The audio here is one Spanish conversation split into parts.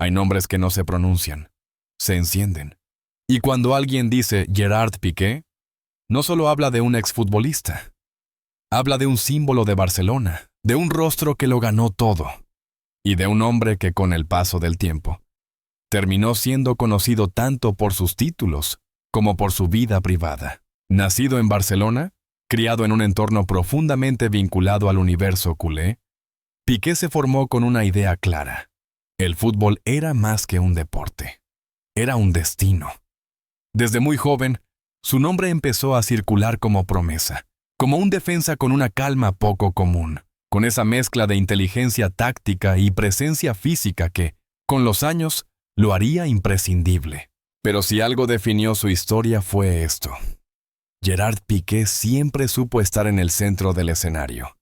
Hay nombres que no se pronuncian, se encienden. Y cuando alguien dice Gerard Piqué, no solo habla de un exfutbolista, habla de un símbolo de Barcelona, de un rostro que lo ganó todo, y de un hombre que con el paso del tiempo terminó siendo conocido tanto por sus títulos como por su vida privada. Nacido en Barcelona, criado en un entorno profundamente vinculado al universo culé, Piqué se formó con una idea clara. El fútbol era más que un deporte, era un destino. Desde muy joven, su nombre empezó a circular como promesa, como un defensa con una calma poco común, con esa mezcla de inteligencia táctica y presencia física que, con los años, lo haría imprescindible. Pero si algo definió su historia fue esto. Gerard Piqué siempre supo estar en el centro del escenario.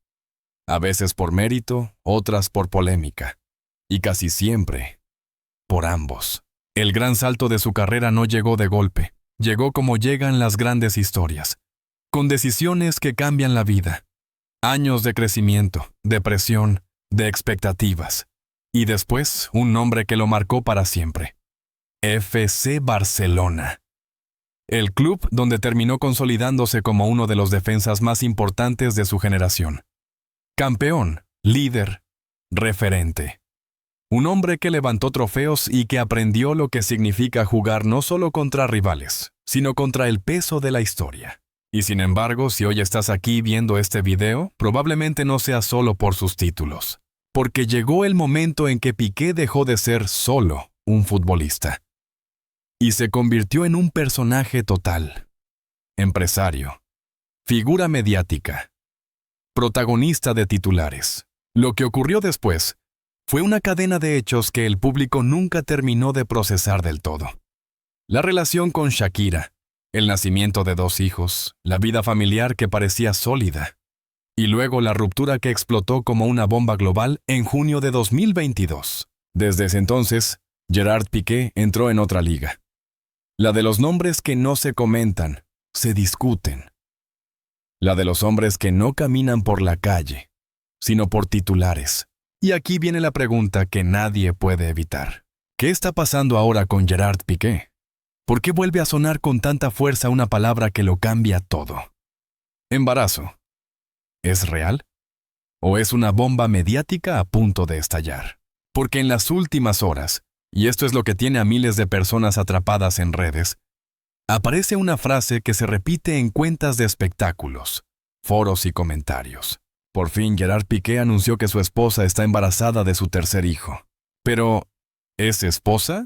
A veces por mérito, otras por polémica. Y casi siempre por ambos. El gran salto de su carrera no llegó de golpe. Llegó como llegan las grandes historias, con decisiones que cambian la vida. Años de crecimiento, de presión, de expectativas. Y después, un nombre que lo marcó para siempre. FC Barcelona. El club donde terminó consolidándose como uno de los defensas más importantes de su generación. Campeón, líder, referente. Un hombre que levantó trofeos y que aprendió lo que significa jugar no solo contra rivales, sino contra el peso de la historia. Y sin embargo, si hoy estás aquí viendo este video, probablemente no sea solo por sus títulos. Porque llegó el momento en que Piqué dejó de ser solo un futbolista. Y se convirtió en un personaje total. Empresario. Figura mediática. Protagonista de titulares. Lo que ocurrió después fue una cadena de hechos que el público nunca terminó de procesar del todo. La relación con Shakira, el nacimiento de 2 hijos, la vida familiar que parecía sólida, y luego la ruptura que explotó como una bomba global en junio de 2022. Desde ese entonces, Gerard Piqué entró en otra liga. La de los nombres que no se comentan, se discuten. La de los hombres que no caminan por la calle, sino por titulares. Y aquí viene la pregunta que nadie puede evitar. ¿Qué está pasando ahora con Gerard Piqué? ¿Por qué vuelve a sonar con tanta fuerza una palabra que lo cambia todo? Embarazo. ¿Es real? ¿O es una bomba mediática a punto de estallar? Porque en las últimas horas, y esto es lo que tiene a miles de personas atrapadas en redes, aparece una frase que se repite en cuentas de espectáculos, foros y comentarios. Por fin Gerard Piqué anunció que su esposa está embarazada de su 3er hijo. Pero, ¿es esposa?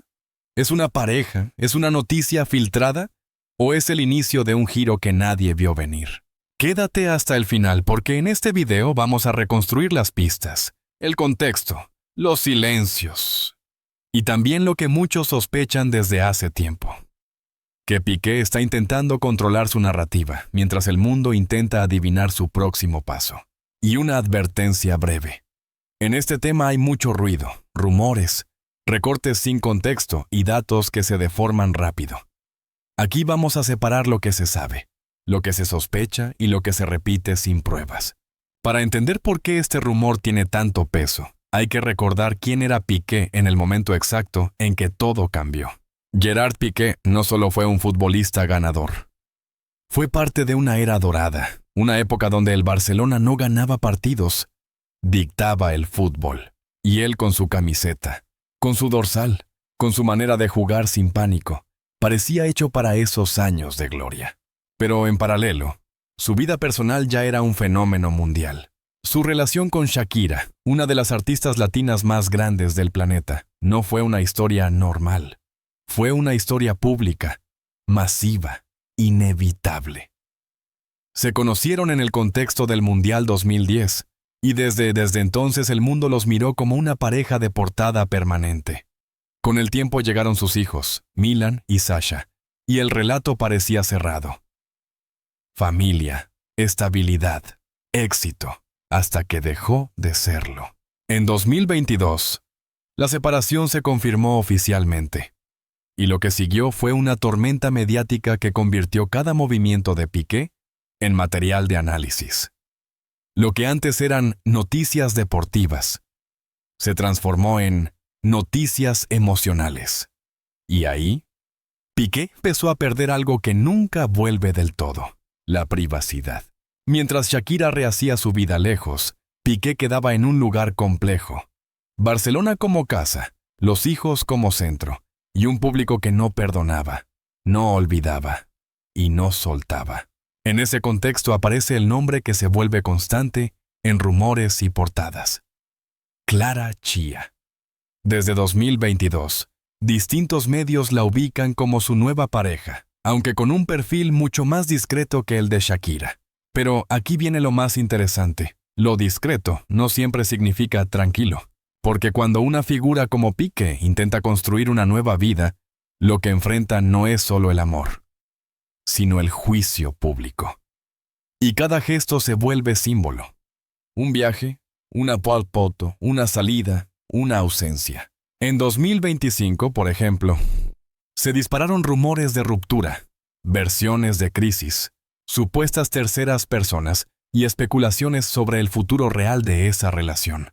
¿Es una pareja? ¿Es una noticia filtrada? ¿O es el inicio de un giro que nadie vio venir? Quédate hasta el final porque en este video vamos a reconstruir las pistas, el contexto, los silencios y también lo que muchos sospechan desde hace tiempo. Que Piqué está intentando controlar su narrativa mientras el mundo intenta adivinar su próximo paso. Y una advertencia breve. En este tema hay mucho ruido, rumores, recortes sin contexto y datos que se deforman rápido. Aquí vamos a separar lo que se sabe, lo que se sospecha y lo que se repite sin pruebas. Para entender por qué este rumor tiene tanto peso, hay que recordar quién era Piqué en el momento exacto en que todo cambió. Gerard Piqué no solo fue un futbolista ganador. Fue parte de una era dorada, una época donde el Barcelona no ganaba partidos, dictaba el fútbol. Y él con su camiseta, con su dorsal, con su manera de jugar sin pánico, parecía hecho para esos años de gloria. Pero en paralelo, su vida personal ya era un fenómeno mundial. Su relación con Shakira, una de las artistas latinas más grandes del planeta, no fue una historia normal. Fue una historia pública, masiva, inevitable. Se conocieron en el contexto del Mundial 2010, y desde entonces el mundo los miró como una pareja de portada permanente. Con el tiempo llegaron sus hijos, Milan y Sasha, y el relato parecía cerrado. Familia, estabilidad, éxito, hasta que dejó de serlo. En 2022, la separación se confirmó oficialmente. Y lo que siguió fue una tormenta mediática que convirtió cada movimiento de Piqué en material de análisis. Lo que antes eran noticias deportivas se transformó en noticias emocionales. Y ahí, Piqué empezó a perder algo que nunca vuelve del todo: la privacidad. Mientras Shakira rehacía su vida lejos, Piqué quedaba en un lugar complejo. Barcelona como casa, los hijos como centro, y un público que no perdonaba, no olvidaba y no soltaba. En ese contexto aparece el nombre que se vuelve constante en rumores y portadas: Clara Chía. Desde 2022, distintos medios la ubican como su nueva pareja, aunque con un perfil mucho más discreto que el de Shakira. Pero aquí viene lo más interesante: lo discreto no siempre significa tranquilo, porque cuando una figura como Piqué intenta construir una nueva vida, lo que enfrenta no es solo el amor, sino el juicio público. Y cada gesto se vuelve símbolo. Un viaje, una foto, una salida, una ausencia. En 2025, por ejemplo, se dispararon rumores de ruptura, versiones de crisis, supuestas terceras personas y especulaciones sobre el futuro real de esa relación.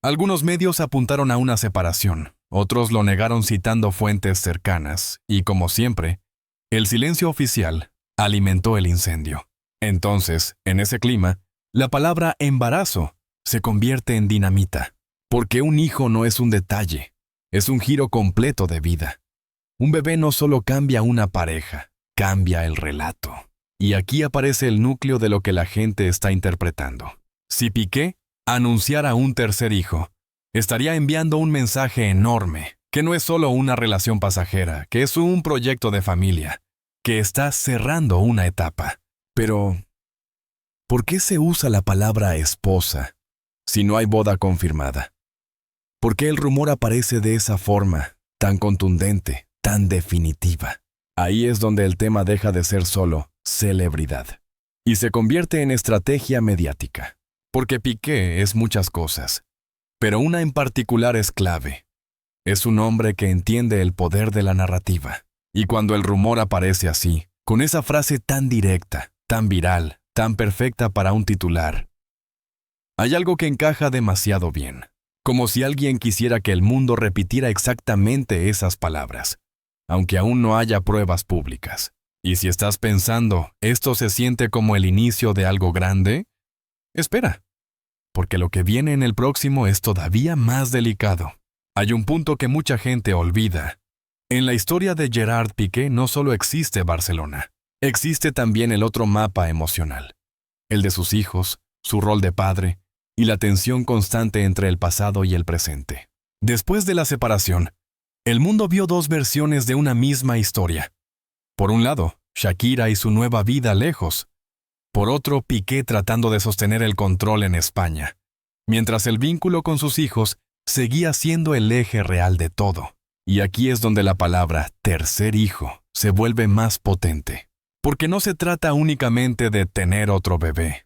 Algunos medios apuntaron a una separación, otros lo negaron citando fuentes cercanas, y como siempre, el silencio oficial alimentó el incendio. Entonces, en ese clima, la palabra embarazo se convierte en dinamita, porque un hijo no es un detalle, es un giro completo de vida. Un bebé no solo cambia una pareja, cambia el relato. Y aquí aparece el núcleo de lo que la gente está interpretando. Si Piqué anunciara un tercer hijo, estaría enviando un mensaje enorme, que no es solo una relación pasajera, que es un proyecto de familia, que está cerrando una etapa. Pero, ¿por qué se usa la palabra esposa si no hay boda confirmada? ¿Por qué el rumor aparece de esa forma, tan contundente, tan definitiva? Ahí es donde el tema deja de ser solo celebridad y se convierte en estrategia mediática. Porque Piqué es muchas cosas, pero una en particular es clave. Es un hombre que entiende el poder de la narrativa. Y cuando el rumor aparece así, con esa frase tan directa, tan viral, tan perfecta para un titular, hay algo que encaja demasiado bien. Como si alguien quisiera que el mundo repitiera exactamente esas palabras, aunque aún no haya pruebas públicas. Y si estás pensando, ¿esto se siente como el inicio de algo grande? Espera, porque lo que viene en el próximo es todavía más delicado. Hay un punto que mucha gente olvida. En la historia de Gerard Piqué no solo existe Barcelona, existe también el otro mapa emocional, el de sus hijos, su rol de padre y la tensión constante entre el pasado y el presente. Después de la separación, el mundo vio dos versiones de una misma historia. Por un lado, Shakira y su nueva vida lejos. Por otro, Piqué tratando de sostener el control en España, mientras el vínculo con sus hijos seguía siendo el eje real de todo. Y aquí es donde la palabra tercer hijo se vuelve más potente, porque no se trata únicamente de tener otro bebé.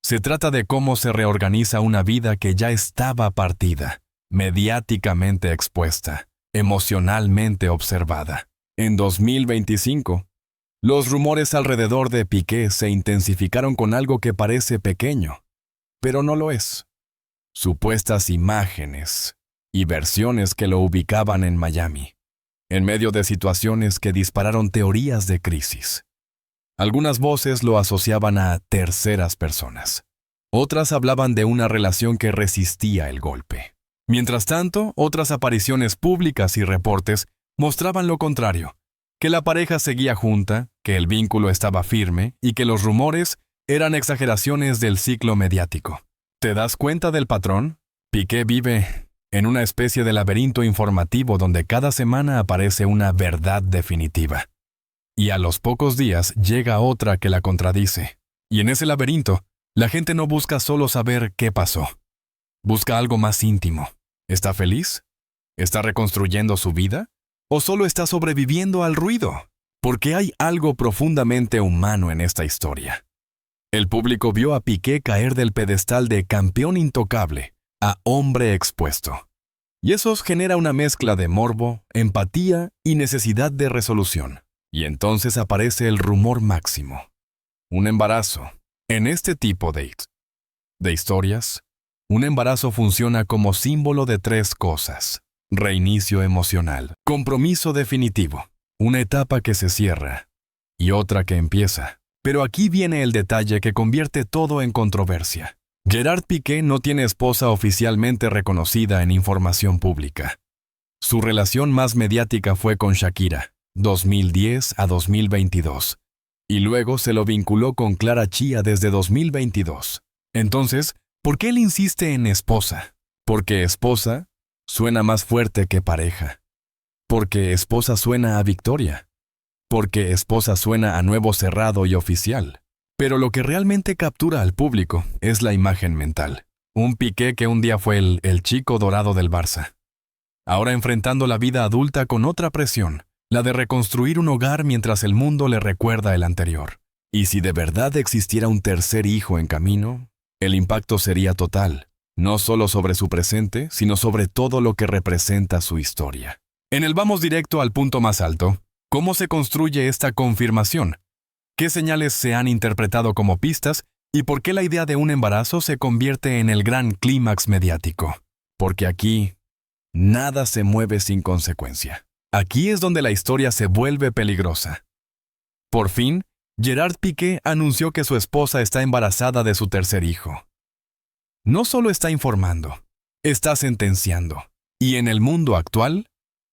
Se trata de cómo se reorganiza una vida que ya estaba partida, mediáticamente expuesta, emocionalmente observada. En 2025, los rumores alrededor de Piqué se intensificaron con algo que parece pequeño, pero no lo es. Supuestas imágenes y versiones que lo ubicaban en Miami, en medio de situaciones que dispararon teorías de crisis. Algunas voces lo asociaban a terceras personas. Otras hablaban de una relación que resistía el golpe. Mientras tanto, otras apariciones públicas y reportes mostraban lo contrario, que la pareja seguía junta, que el vínculo estaba firme y que los rumores eran exageraciones del ciclo mediático. ¿Te das cuenta del patrón? Piqué vive en una especie de laberinto informativo donde cada semana aparece una verdad definitiva. Y a los pocos días llega otra que la contradice. Y en ese laberinto, la gente no busca solo saber qué pasó. Busca algo más íntimo. ¿Está feliz? ¿Está reconstruyendo su vida? ¿O solo está sobreviviendo al ruido? Porque hay algo profundamente humano en esta historia. El público vio a Piqué caer del pedestal de campeón intocable a hombre expuesto. Y eso genera una mezcla de morbo, empatía y necesidad de resolución. Y entonces aparece el rumor máximo: un embarazo. En este tipo de historias, un embarazo funciona como símbolo de tres cosas: reinicio emocional, compromiso definitivo, una etapa que se cierra y otra que empieza. Pero aquí viene el detalle que convierte todo en controversia. Gerard Piqué no tiene esposa oficialmente reconocida en información pública. Su relación más mediática fue con Shakira, 2010 a 2022, y luego se lo vinculó con Clara Chía desde 2022. Entonces, ¿por qué él insiste en esposa? Porque esposa suena más fuerte que pareja. Porque esposa suena a victoria. Porque esposa suena a nuevo cerrado y oficial. Pero lo que realmente captura al público es la imagen mental. Un Piqué que un día fue el chico dorado del Barça. Ahora enfrentando la vida adulta con otra presión, la de reconstruir un hogar mientras el mundo le recuerda el anterior. Y si de verdad existiera un tercer hijo en camino, el impacto sería total, no solo sobre su presente, sino sobre todo lo que representa su historia. En el vamos directo al punto más alto, ¿cómo se construye esta confirmación? ¿Qué señales se han interpretado como pistas? ¿Y por qué la idea de un embarazo se convierte en el gran clímax mediático? Porque aquí nada se mueve sin consecuencia. Aquí es donde la historia se vuelve peligrosa. Por fin, Gerard Piqué anunció que su esposa está embarazada de su tercer hijo. No solo está informando, está sentenciando. Y en el mundo actual,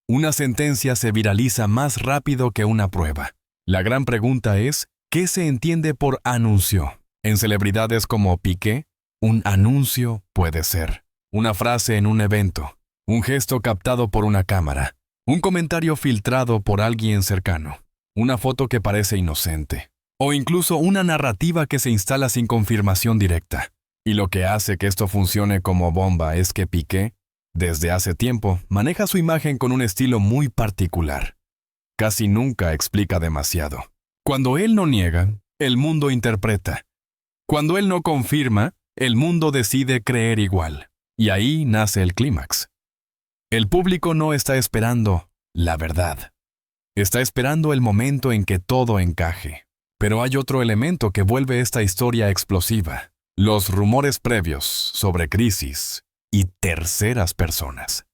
una sentencia se viraliza más rápido que una prueba. La gran pregunta es, ¿qué se entiende por anuncio? En celebridades como Piqué, un anuncio puede ser una frase en un evento, un gesto captado por una cámara, un comentario filtrado por alguien cercano, una foto que parece inocente, o incluso una narrativa que se instala sin confirmación directa. Y lo que hace que esto funcione como bomba es que Piqué, desde hace tiempo, maneja su imagen con un estilo muy particular. Casi nunca explica demasiado. Cuando él no niega, el mundo interpreta. Cuando él no confirma, el mundo decide creer igual. Y ahí nace el clímax. El público no está esperando la verdad. Está esperando el momento en que todo encaje. Pero hay otro elemento que vuelve esta historia explosiva: los rumores previos sobre crisis y terceras personas.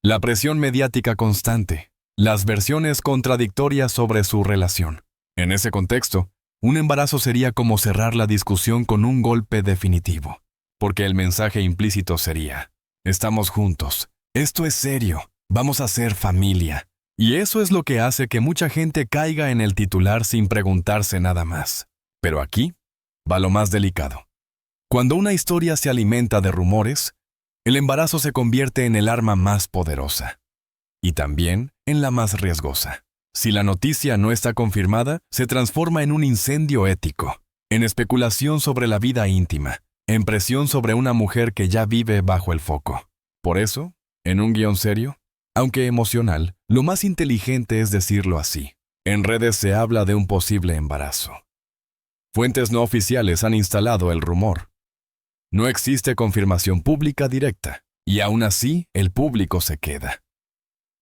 La presión mediática constante, las versiones contradictorias sobre su relación. En ese contexto, un embarazo sería como cerrar la discusión con un golpe definitivo, porque el mensaje implícito sería: estamos juntos, esto es serio, vamos a ser familia. Y eso es lo que hace que mucha gente caiga en el titular sin preguntarse nada más. Pero aquí va lo más delicado. Cuando una historia se alimenta de rumores, el embarazo se convierte en el arma más poderosa. Y también en la más riesgosa. Si la noticia no está confirmada, se transforma en un incendio ético, en especulación sobre la vida íntima, en presión sobre una mujer que ya vive bajo el foco. Por eso, en un guión serio, aunque emocional, lo más inteligente es decirlo así. En redes se habla de un posible embarazo. Fuentes no oficiales han instalado el rumor. No existe confirmación pública directa, y aún así el público se queda.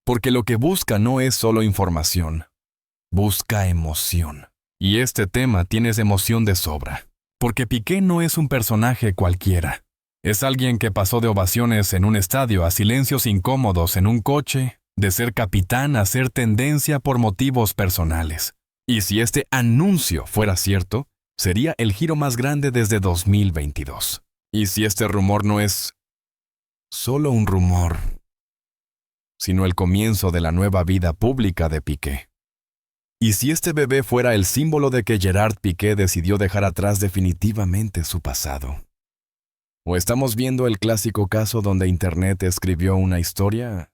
Porque lo que busca no es solo información, busca emoción. Y este tema tiene emoción de sobra, porque Piqué no es un personaje cualquiera. Es alguien que pasó de ovaciones en un estadio a silencios incómodos en un coche, de ser capitán a ser tendencia por motivos personales. Y si este anuncio fuera cierto, sería el giro más grande desde 2022. Y si este rumor no es solo un rumor, sino el comienzo de la nueva vida pública de Piqué. Y si este bebé fuera el símbolo de que Gerard Piqué decidió dejar atrás definitivamente su pasado. ¿O estamos viendo el clásico caso donde Internet escribió una historia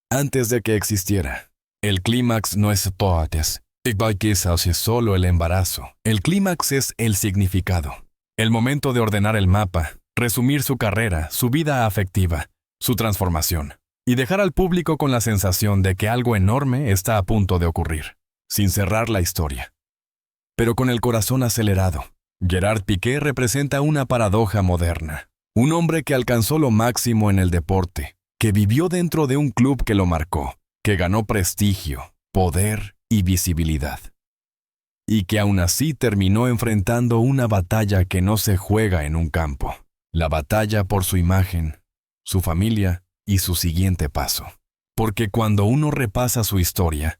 antes de que existiera? El clímax no es poetes. Es solo el embarazo. El clímax es el significado. El momento de ordenar el mapa, resumir su carrera, su vida afectiva, su transformación, y dejar al público con la sensación de que algo enorme está a punto de ocurrir, sin cerrar la historia. Pero con el corazón acelerado, Gerard Piqué representa una paradoja moderna. Un hombre que alcanzó lo máximo en el deporte, que vivió dentro de un club que lo marcó, que ganó prestigio, poder y visibilidad. Y que aún así terminó enfrentando una batalla que no se juega en un campo. La batalla por su imagen, su familia y su siguiente paso. Porque cuando uno repasa su historia,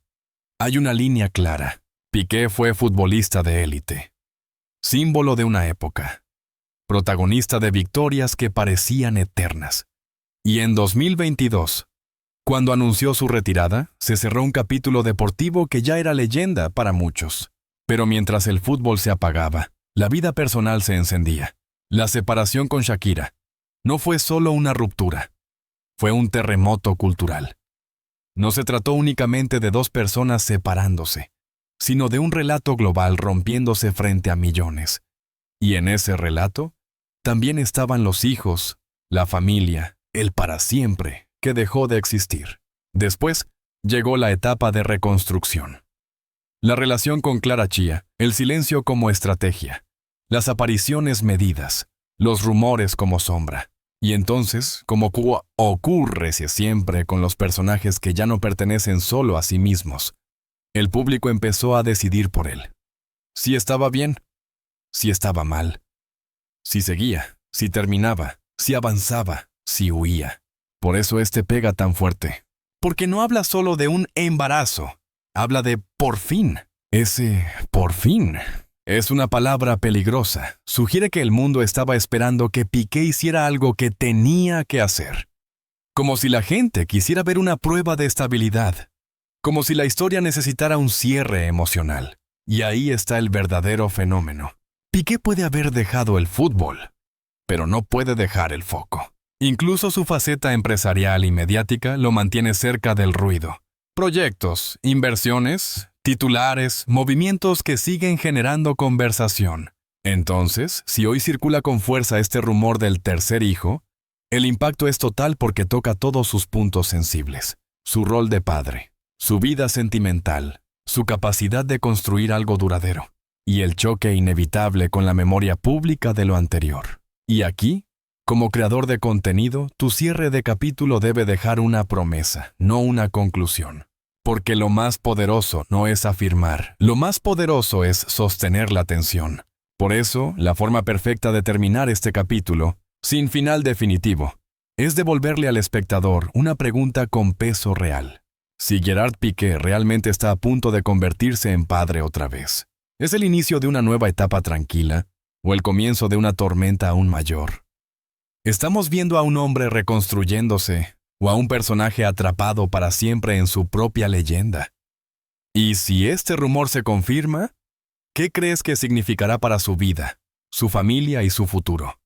hay una línea clara. Piqué fue futbolista de élite, símbolo de una época, protagonista de victorias que parecían eternas. Y en 2022, cuando anunció su retirada, se cerró un capítulo deportivo que ya era leyenda para muchos. Pero mientras el fútbol se apagaba, la vida personal se encendía. La separación con Shakira no fue solo una ruptura, fue un terremoto cultural. No se trató únicamente de dos personas separándose, sino de un relato global rompiéndose frente a millones. Y en ese relato también estaban los hijos, la familia, el para siempre, que dejó de existir. Después llegó la etapa de reconstrucción. La relación con Clara Chía, el silencio como estrategia, las apariciones medidas, los rumores como sombra. Y entonces, como ocurre siempre con los personajes que ya no pertenecen solo a sí mismos, el público empezó a decidir por él. Si estaba bien, si estaba mal, si seguía, si terminaba, si avanzaba, si huía. Por eso pega tan fuerte. Porque no habla solo de un embarazo, habla de por fin. Ese por fin es una palabra peligrosa. Sugiere que el mundo estaba esperando que Piqué hiciera algo que tenía que hacer. Como si la gente quisiera ver una prueba de estabilidad. Como si la historia necesitara un cierre emocional. Y ahí está el verdadero fenómeno. Piqué puede haber dejado el fútbol, pero no puede dejar el foco. Incluso su faceta empresarial y mediática lo mantiene cerca del ruido. Proyectos, inversiones, titulares, movimientos que siguen generando conversación. Entonces, si hoy circula con fuerza este rumor del tercer hijo, el impacto es total porque toca todos sus puntos sensibles. Su rol de padre, su vida sentimental, su capacidad de construir algo duradero, y el choque inevitable con la memoria pública de lo anterior. Y aquí, como creador de contenido, tu cierre de capítulo debe dejar una promesa, no una conclusión. Porque lo más poderoso no es afirmar, lo más poderoso es sostener la atención. Por eso, la forma perfecta de terminar este capítulo, sin final definitivo, es devolverle al espectador una pregunta con peso real. Si Gerard Piqué realmente está a punto de convertirse en padre otra vez, ¿es el inicio de una nueva etapa tranquila o el comienzo de una tormenta aún mayor? ¿Estamos viendo a un hombre reconstruyéndose o a un personaje atrapado para siempre en su propia leyenda? Y si este rumor se confirma, ¿qué crees que significará para su vida, su familia y su futuro?